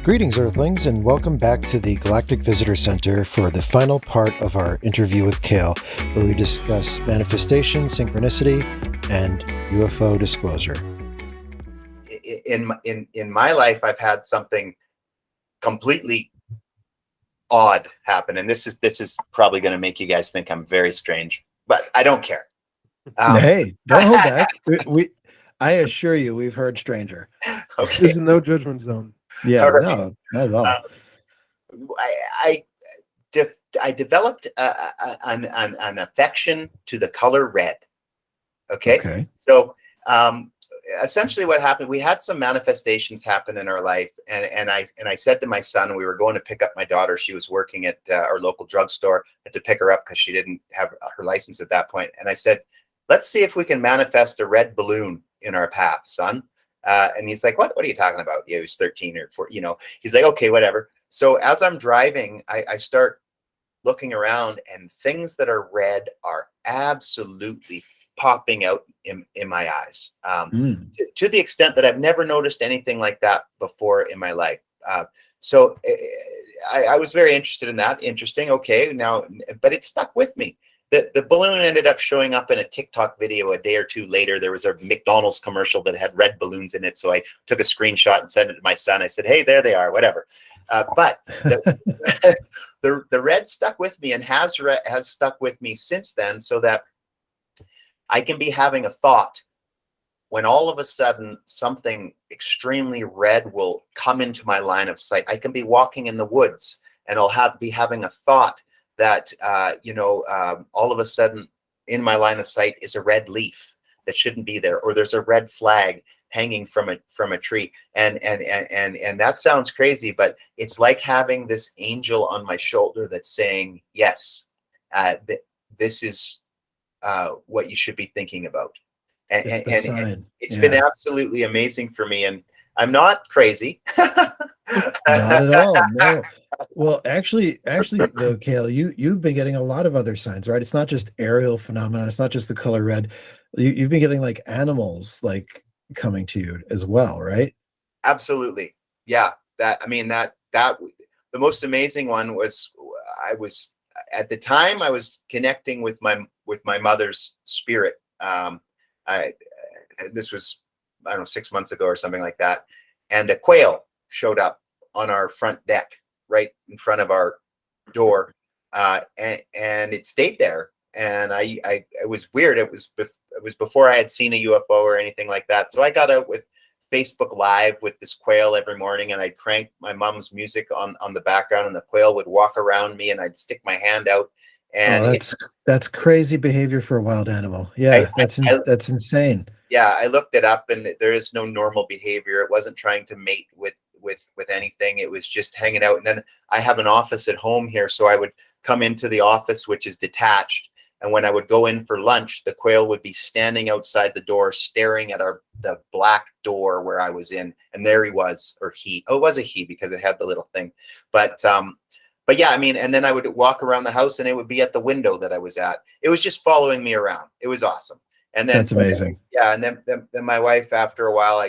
Greetings, Earthlings, and welcome back to the Galactic Visitor Center for the final part of our interview with Cale, where we discuss manifestation, synchronicity, and UFO disclosure. In my life, I've had something completely odd happen, and this is probably going to make you guys think I'm very strange, but I don't care. Hey, don't hold back. I assure you, we've heard stranger. Okay. This is no judgment zone. Yeah, All right. no, not at all. I developed an affection to the color red. Okay. So essentially, what happened? We had some manifestations happen in our life, and I said to my son, we were going to pick up my daughter. She was working at our local drugstore. I had to pick her up because she didn't have her license at that point. And I said, let's see if we can manifest a red balloon in our path, son. And he's like, what are you talking about? Yeah, he was 13 or 14, he's like, okay, whatever. So as I'm driving, I start looking around, and things that are red are absolutely popping out in my eyes, to the extent that I've never noticed anything like that before in my life. So I was very interested in that. Interesting. Okay. Now, but it stuck with me. The balloon ended up showing up in a TikTok video a day or two later. There was a McDonald's commercial that had red balloons in it. So I took a screenshot and sent it to my son. I said, hey, there they are, whatever. But the red stuck with me and has stuck with me since then, so that I can be having a thought when all of a sudden something extremely red will come into my line of sight. I can be walking in the woods and I'll be having a thought that, all of a sudden in my line of sight is a red leaf that shouldn't be there, or there's a red flag hanging from a tree. And that sounds crazy, but it's like having this angel on my shoulder that's saying, yes, this is what you should be thinking about. And it's been absolutely amazing for me. And I'm not crazy. Not at all. No. Well, actually, though, Cale, you've been getting a lot of other signs, right? It's not just aerial phenomenon. It's not just the color red. You've been getting like animals like coming to you as well, right? Absolutely. Yeah. The most amazing one was, at the time I was connecting with my mother's spirit. This was, I don't know, 6 months ago or something like that. And a quail showed up on our front deck, right in front of our door. And it stayed there. And it was weird. It was before I had seen a UFO or anything like that. So I got out with Facebook Live with this quail every morning, and I'd crank my mom's music on the background, and the quail would walk around me, and I'd stick my hand out. And that's crazy behavior for a wild animal. Yeah, that's insane. Yeah, I looked it up, and there is no normal behavior. It wasn't trying to mate with anything. It was just hanging out. And then I have an office at home here, so I would come into the office, which is detached. And when I would go in for lunch, the quail would be standing outside the door, staring at the black door where I was in. And there he was, or he. Oh, it was a he because it had the little thing. But yeah, and then I would walk around the house, and it would be at the window that I was at. It was just following me around. It was awesome. And then that's amazing. Yeah, and then my wife, after a while,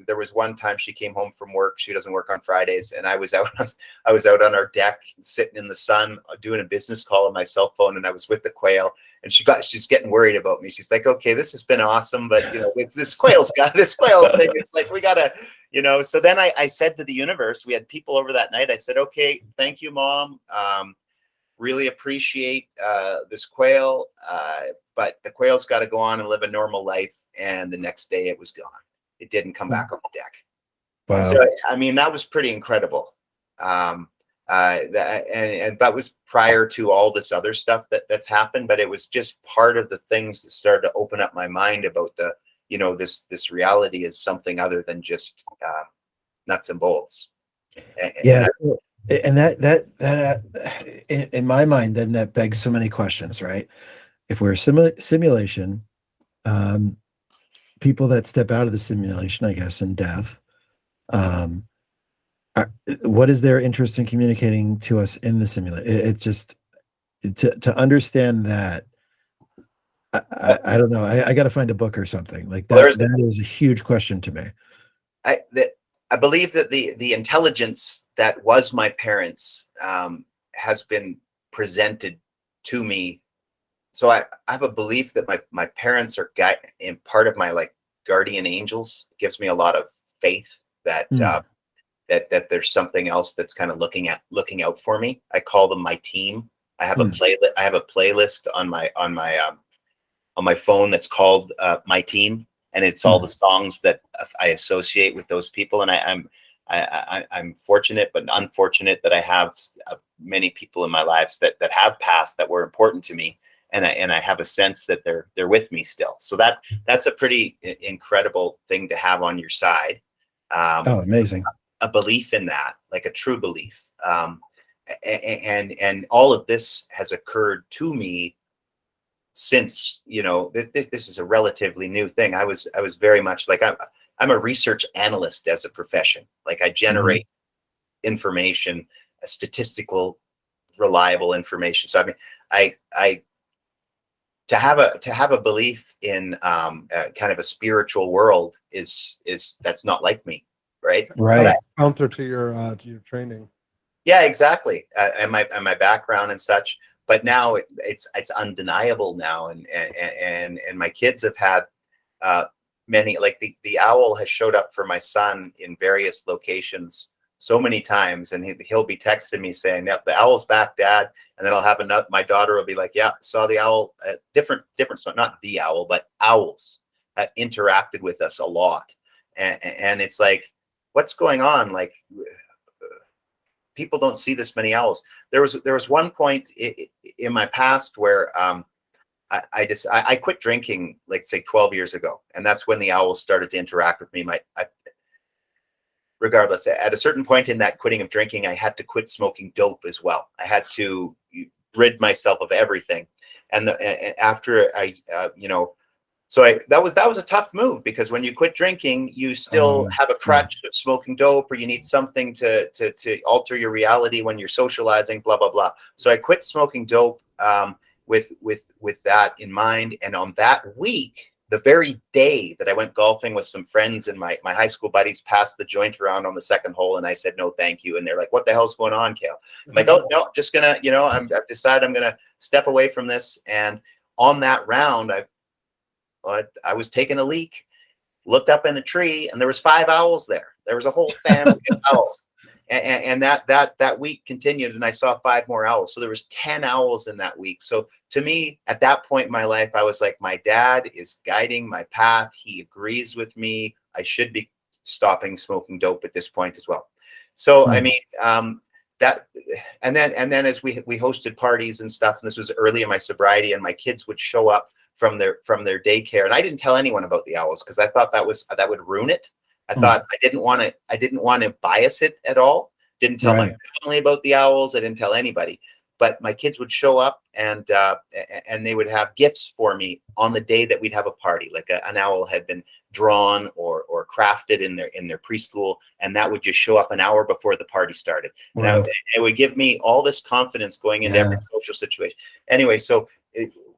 there was one time she came home from work. She doesn't work on Fridays, and I was out on our deck, sitting in the sun, doing a business call on my cell phone, and I was with the quail. And she's getting worried about me. She's like, "Okay, this has been awesome, but this quail thing. It's like we gotta, So then I said to the universe, we had people over that night. I said, "Okay, thank you, Mom. Really appreciate this quail, but the quail's got to go on and live a normal life." And the next day it was gone. It didn't come back on the deck. Wow. So that was pretty incredible. And that was prior to all this other stuff that's happened, but it was just part of the things that started to open up my mind about this reality is something other than just nuts and bolts. And that in my mind, then that begs so many questions, right? If we're a simulation, people that step out of the simulation, I guess, in death, what is their interest in communicating to us in the simulation? It's just to understand that. I don't know. I got to find a book or something like that. That is a huge question to me. I believe that the intelligence that was my parents has been presented to me. So I have a belief that my parents are in part of my like guardian angels. It gives me a lot of faith that that there's something else that's kind of looking out for me. I call them my team. I have a playlist. I have a playlist on my phone that's called My Team, and it's all the songs that I associate with those people. And I'm fortunate but unfortunate that I have many people in my lives that have passed that were important to me, and I have a sense that they're with me still. So that's a pretty incredible thing to have on your side. Oh, amazing. A belief in that, like a true belief. And all of this has occurred to me since, this is a relatively new thing. I was very much like, I'm a research analyst as a profession. Like I generate information, statistical, reliable information. So I to have a belief in kind of a spiritual world is that's not like me, right? Right. Counter to your training. Yeah, exactly. And my background and such. But now it's undeniable now, and my kids have had many, like the owl has showed up for my son in various locations so many times, and he'll be texting me saying, "Yep, the owl's back, Dad." And then I'll have my daughter will be like, "Yeah, saw the owl." Different, not the owl, but owls interacted with us a lot, and it's like, what's going on? Like, people don't see this many owls. There was one point in my past where I quit drinking, like say 12 years ago, and that's when the owls started to interact with me. Regardless, at a certain point in that quitting of drinking, I had to quit smoking dope as well. I had to rid myself of everything, and after so that was a tough move, because when you quit drinking, you still have a crutch of smoking dope, or you need something to alter your reality when you're socializing, blah blah blah. So I quit smoking dope with that in mind. And on that week, the very day that I went golfing with some friends and my high school buddies, passed the joint around on the second hole, and I said no thank you, and they're like, "What the hell's going on, Cale?" I'm like, "Oh no, just gonna I've decided I'm gonna step away from this." And on that round, I was taking a leak, looked up in a tree, and there was 5 owls there. There was a whole family of owls. And that week continued, and I saw 5 more owls. So there was 10 owls in that week. So to me, at that point in my life, I was like, my dad is guiding my path. He agrees with me. I should be stopping smoking dope at this point as well. So I mean, that, and then as we hosted parties and stuff, and this was early in my sobriety, and my kids would show up from their daycare, and I didn't tell anyone about the owls because I thought that would ruin it. I thought I didn't want to bias it at all. Didn't tell my family about the owls. I didn't tell anybody. But my kids would show up, and they would have gifts for me on the day that we'd have a party. Like an owl had been drawn or crafted in their preschool, and that would just show up an hour before the party started. Wow. And it would give me all this confidence going into every social situation. Anyway, so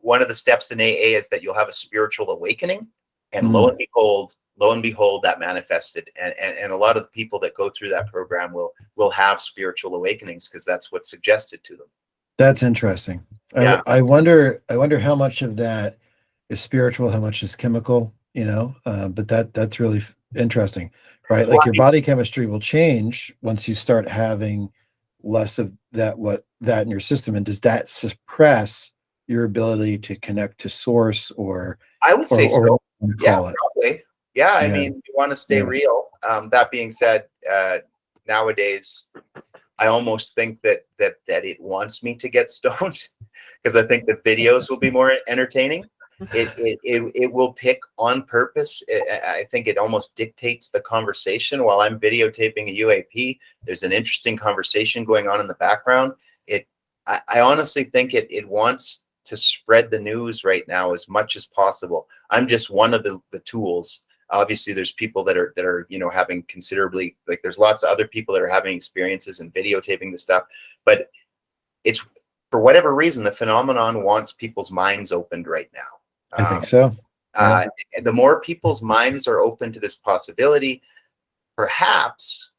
one of the steps in AA is that you'll have a spiritual awakening, and lo and behold, that manifested. And a lot of the people that go through that program will have spiritual awakenings because that's what's suggested to them. That's interesting. Yeah. I wonder how much of that is spiritual, how much is chemical, but that's really interesting, right? Like your body chemistry will change once you start having less of that in your system. And does that suppress your ability to connect to source, or I would say so. Yeah, it? probably. Yeah, I mean, you want to stay real. That being said, nowadays, I almost think that it wants me to get stoned because I think the videos will be more entertaining. It will pick on purpose. I think it almost dictates the conversation. While I'm videotaping a UAP, there's an interesting conversation going on in the background. I honestly think it wants to spread the news right now as much as possible. I'm just one of the tools. Obviously, there's people that are having considerably, like there's lots of other people that are having experiences and videotaping the stuff, but it's, for whatever reason, the phenomenon wants people's minds opened right now. I think so. The more people's minds are open to this possibility, perhaps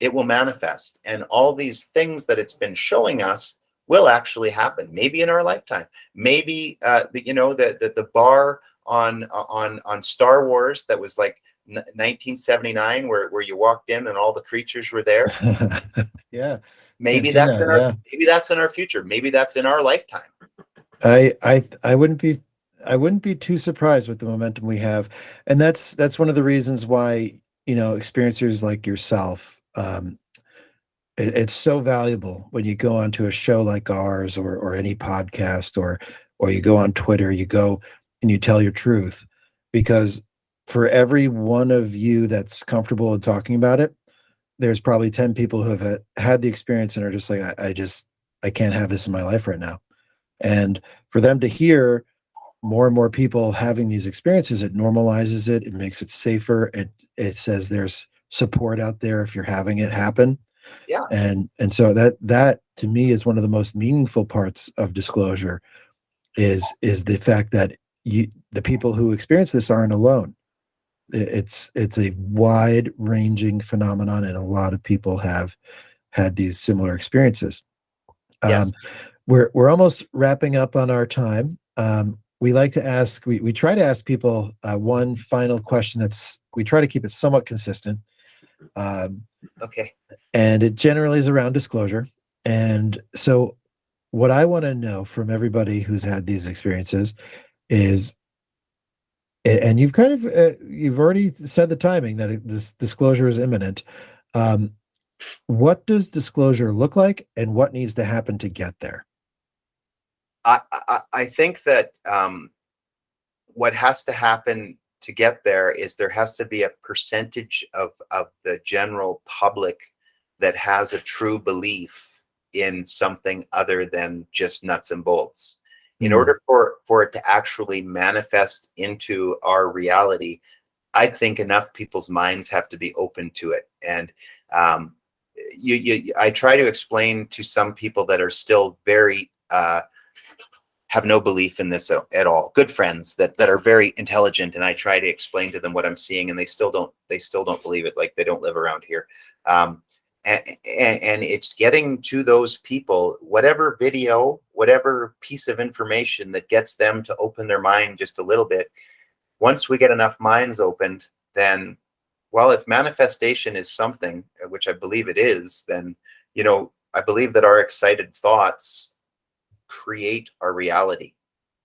it will manifest, and all these things that it's been showing us will actually happen. Maybe in our lifetime. Maybe the bar on Star Wars that was like 1979, where you walked in and all the creatures were there. Yeah. Maybe Can't that's see in that, our maybe that's in our future. Maybe that's in our lifetime. I wouldn't be too surprised with the momentum we have, and that's one of the reasons why, experiencers like yourself, it's so valuable when you go onto a show like ours, or any podcast, or you go on Twitter, you go and you tell your truth, because for every one of you that's comfortable in talking about it, there's probably 10 people who have had the experience and are just like, I can't have this in my life right now. And for them to hear more and more people having these experiences, it normalizes it. It makes it safer. It says there's support out there if you're having it happen. Yeah. And so that to me is one of the most meaningful parts of disclosure, is the fact that the people who experience this aren't alone. It's a wide ranging phenomenon, and a lot of people have had these similar experiences. Yes. We're almost wrapping up on our time. We like to ask, we try to ask people one final question we try to keep it somewhat consistent. Okay. And it generally is around disclosure. And so what I want to know from everybody who's had these experiences is, and you've kind of, you've already said the timing that this disclosure is imminent. What does disclosure look like, and what needs to happen to get there? I think that what has to happen to get there is there has to be a percentage of the general public that has a true belief in something other than just nuts and bolts. In order for it to actually manifest into our reality, I think enough people's minds have to be open to it. And I try to explain to some people that are still very have no belief in this at all. Good friends that are very intelligent, and I try to explain to them what I'm seeing, and they still don't believe it. Like, they don't live around here. And it's getting to those people, whatever video, whatever piece of information that gets them to open their mind just a little bit. Once we get enough minds opened, then, well, if manifestation is something, which I believe it is, then, I believe that our excited thoughts create our reality.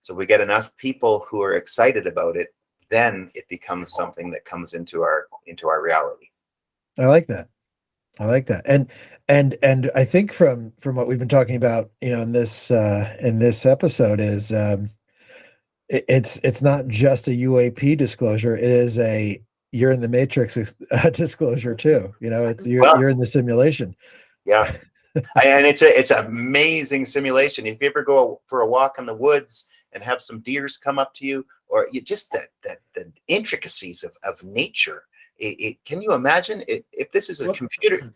So we get enough people who are excited about it, then it becomes something that comes into our reality. I like that. And I think from what we've been talking about, in this episode, is it's not just a UAP disclosure. It is a you're in the matrix disclosure too. It's you're in the simulation. Yeah. And it's an amazing simulation. If you ever go for a walk in the woods and have some deers come up to you, or you just the intricacies of nature. Can you imagine if this is a computer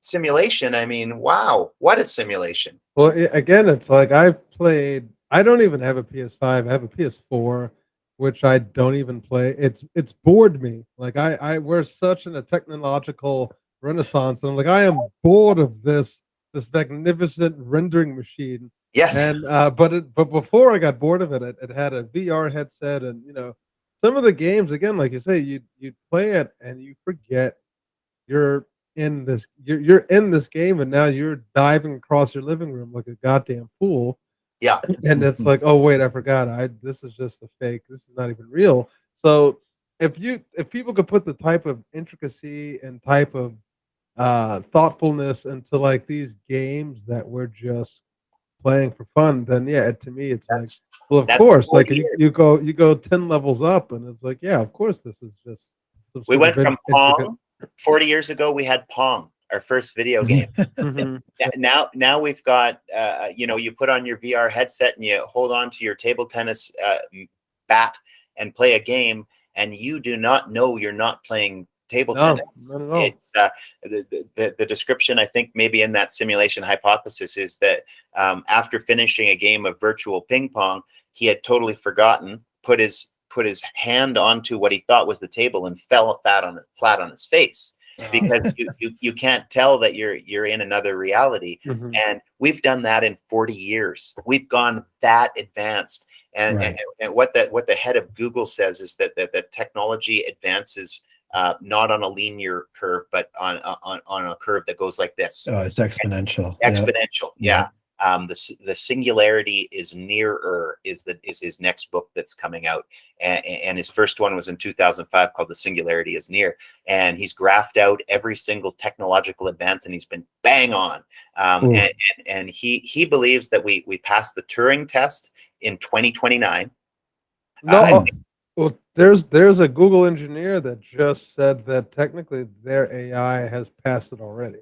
simulation? I mean, wow, what a simulation. Well, again, it's like I don't even have a PS5. I have a PS4, which I don't even play. It's bored me. Like we're such in a technological renaissance, and I'm like, I am bored of this magnificent rendering machine. Yes. And but before I got bored of it, it had a VR headset, and some of the games, again, like you say, you play it and you forget you're in this game, and now you're diving across your living room like a goddamn fool. Yeah. And it's like, oh wait, I forgot. This is just a fake. This is not even real. So if people could put the type of intricacy and type of thoughtfulness into like these games that we're just playing for fun, then yeah, to me it's like, well, of course, like you go 10 levels up, and it's like, yeah, of course, this is just we went from Pong. 40 years ago we had Pong, our first video game. Now we've got you put on your VR headset and you hold on to your table tennis bat and play a game, and you do not know you're not playing table tennis. Not at all. It's the description, I think, maybe in that simulation hypothesis, is that after finishing a game of virtual ping pong, he had totally forgotten, put his put his hand onto what he thought was the table and fell flat on his face, because you can't tell that you're in another reality. Mhm. And we've done that in 40 years. We've gone that advanced. And, Right. and what the head of Google says is that technology advances not on a linear curve, but on a curve that goes like this. Oh, it's exponential. Exponential. Yeah. The singularity is nearer is his next book that's coming out, and his first one was in 2005 called The Singularity is Near, and he's graphed out every single technological advance, and he's been bang on. And he believes that we passed the Turing test in 2029. No, well, there's a Google engineer that just said that technically their AI has passed it already.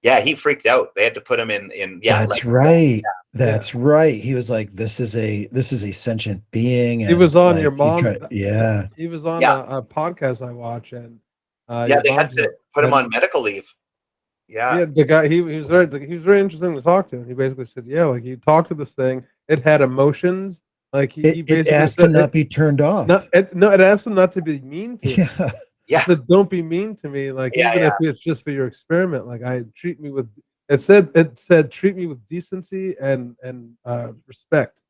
Yeah, he freaked out. They had to put him in. Yeah, that's right. That's right. He was like, "This is a sentient being." And he was on like, your mom. He was on a podcast I watch, and they had to put him on medical leave. Yeah, the guy he was very interesting to talk to, and he basically said, yeah, like he talked to this thing, it had emotions, like he basically asked to not be turned off. It asked him not to be mean to him. Yeah. It said, don't be mean to me, like even if it's just for your experiment, like treat me with treat me with decency and respect.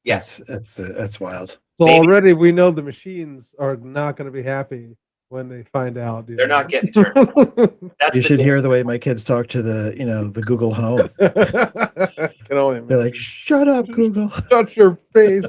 Yes, that's wild. So already we know the machines are not going to be happy when they find out. They're not getting turned off. You should hear the way my kids talk to the Google Home. Can only imagine. They're like, "Shut up, Google! Shut your face."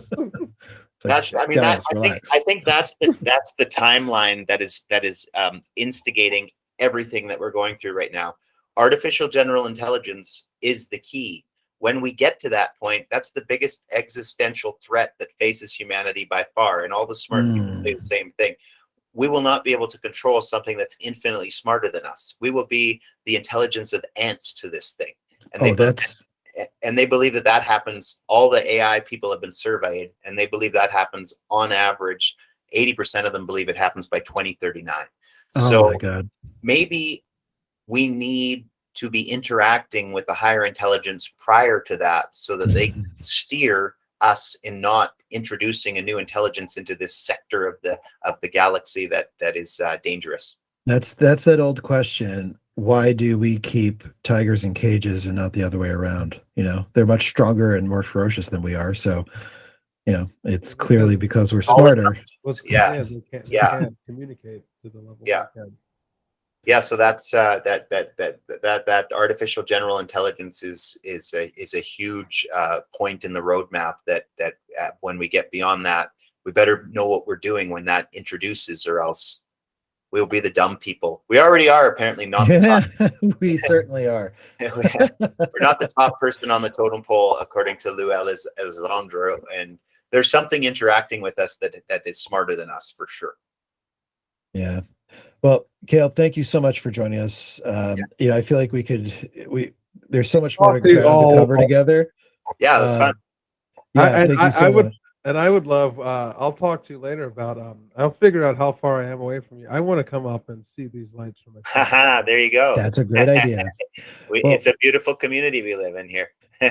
That's I think that's the timeline that is instigating everything that we're going through right now. Artificial general intelligence is the key. When we get to that point, that's the biggest existential threat that faces humanity by far. And all the smart people say the same thing. We will not be able to control something that's infinitely smarter than us. We will be the intelligence of ants to this thing. And they believe that happens. All the AI people have been surveyed, and they believe that happens on average. 80% of them believe it happens by 2039. So my God. Maybe we need to be interacting with the higher intelligence prior to that, so that they can steer us in not introducing a new intelligence into this sector of the galaxy that is dangerous. That's that old question. Why do we keep tigers in cages and not the other way around? They're much stronger and more ferocious than we are. So, it's clearly because we're smarter. They can't communicate to the level. Yeah. So that's that artificial general intelligence is a huge point in the roadmap that when we get beyond that, we better know what we're doing when that introduces, or else we'll be the dumb people. We already are, apparently. Not the top. We certainly are. We're not the top person on the totem pole, according to Lou Elizondo, and there's something interacting with us that is smarter than us, for sure. Yeah. Well, Cale, thank you so much for joining us. I feel like there's so much more to cover together. Yeah, that's fun. I would love. I'll talk to you later about. I'll figure out how far I am away from you. I want to come up and see these lights from myself. There you go. That's a great idea. It's a beautiful community we live in here.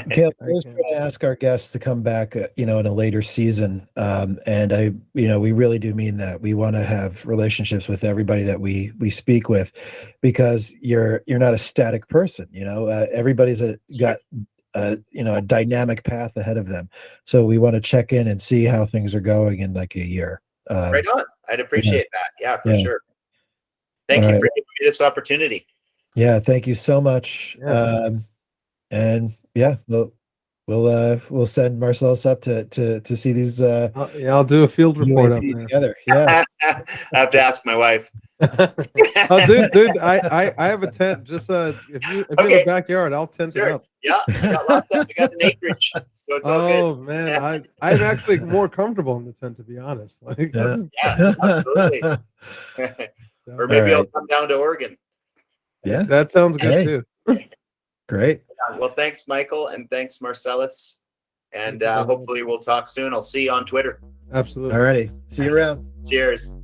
Cale, I was going to ask our guests to come back, in a later season, and we really do mean that. We want to have relationships with everybody that we speak with, because you're not a static person. Everybody's got a dynamic path ahead of them. So we want to check in and see how things are going in like a year. Right on. I'd appreciate that. Yeah, for sure. Thank you for giving me this opportunity. Yeah, thank you so much. And we'll send Marcellus up to see these. I'll do a field report up there together. Yeah, I have to ask my wife. Dude, I have a tent. Just if you have a backyard, I'll tent it up. Yeah, I got an acreage, so it's all good. Oh man, I'm actually more comfortable in the tent, to be honest. Absolutely. Or maybe I'll come down to Oregon. Yeah, that sounds good too. Great. Well, thanks, Michael, and thanks, Marcellus. And hopefully we'll talk soon. I'll see you on Twitter. Absolutely. All righty. See you around. Cheers.